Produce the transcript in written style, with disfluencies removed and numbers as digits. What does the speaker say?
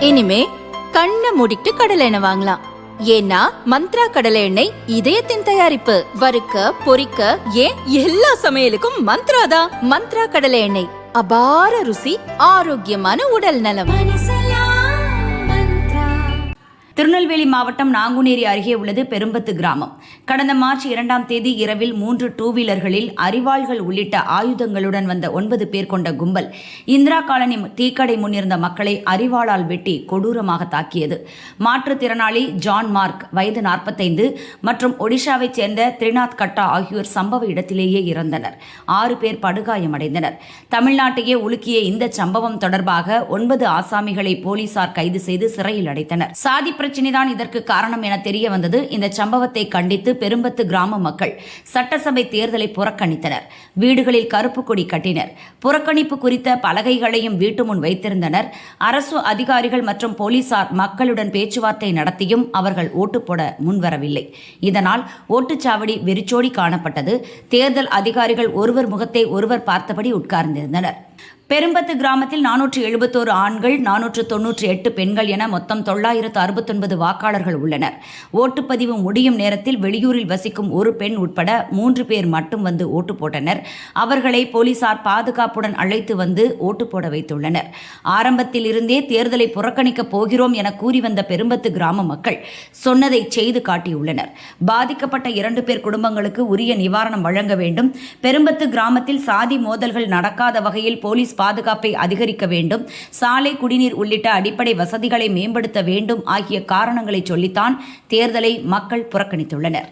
இனிமே கண்ணை மூடிட்டு கடலை எண்ணெய் வாங்கலாம். ஏன்னா மந்த்ரா கடலை எண்ணெய் இதயத்தின் தயாரிப்பு. வறுக்க பொரிக்க ஏன் எல்லா சமையலுக்கும் மந்த்ரா தான். மந்த்ரா கடலை எண்ணெய், அபார ருசி, ஆரோக்கியமான உடல் நலம். திருநெல்வேலி மாவட்டம் நாங்குநேரி அருகே உள்ளது பெரும்பத்து கிராமம். கடந்த மார்ச் 2ஆம் தேதி இரவில் 3 டூ வீலர்களில் அரிவாள்கள் உள்ளிட்ட ஆயுதங்களுடன் வந்த 9 பேர் கொண்ட கும்பல் இந்திரா காலனி டீக்கடை முன்னிருந்த மக்களை அரிவாளால் வெட்டி கொடூரமாக தாக்கியது. மாற்றுத்திறனாளி ஜான் மார்க் வயது 45 மற்றும் ஒடிஷாவைச் சேர்ந்த திரிநாத் கட்டா ஆகியோர் சம்பவ இடத்திலேயே இறந்தனர். 6 பேர் படுகாயமடைந்தனர். தமிழ்நாட்டையே உலுக்கிய இந்த சம்பவம் தொடர்பாக 9 ஆசாமிகளை போலீசார் கைது செய்து சிறையில் அடைத்தனர். சாதி பிரச்சினைதான் இதற்கு காரணம் என தெரிய வந்தது. இந்த சம்பவத்தை கண்டித்து பெரும்பத்து கிராம மக்கள் சட்டசபை தேர்தலை புறக்கணித்தனர். வீடுகளில் கருப்பு கொடி கட்டினர். புறக்கணிப்பு குறித்த பலகைகளையும் வீட்டு முன் வைத்திருந்தனர். அரசு அதிகாரிகள் மற்றும் போலீசார் மக்களுடன் பேச்சுவார்த்தை நடத்தியும் அவர்கள் ஓட்டு போட முன்வரவில்லை. இதனால் ஓட்டுச்சாவடி வெறிச்சோடி காணப்பட்டது. தேர்தல் அதிகாரிகள் ஒருவர் முகத்தை ஒருவர் பார்த்தபடி உட்கார்ந்திருந்தனர். பெரும்பத்து கிராமத்தில் 471 ஆண்கள், 498 பெண்கள் என மொத்தம் 969 வாக்காளர்கள் உள்ளனர். ஓட்டுப்பதிவு முடியும் நேரத்தில் வெளியூரில் வசிக்கும் ஒரு பெண் உட்பட 3 பேர் மட்டும் வந்து ஓட்டு போட்டனர். அவர்களை போலீசார் பாதுகாப்புடன் அழைத்து வந்து ஓட்டு போட வைத்துள்ளனர். ஆரம்பத்தில் இருந்தே தேர்தலை புறக்கணிக்கப் போகிறோம் என கூறி வந்த பெரும்பத்து கிராம மக்கள் சொன்னதை செய்து காட்டியுள்ளனர். பாதிக்கப்பட்ட 2 பேர் குடும்பங்களுக்கு உரிய நிவாரணம் வழங்க வேண்டும். பெரும்பத்து கிராமத்தில் சாதி மோதல்கள் நடக்காத வகையில் போலீஸ் பாதுகாப்பை அதிகரிக்க வேண்டும். சாலை, குடிநீர் உள்ளிட்ட அடிப்படை வசதிகளை மேம்படுத்த வேண்டும் ஆகிய காரணங்களை சொல்லித்தான் தேர்தலை மக்கள் புறக்கணித்துள்ளனர்.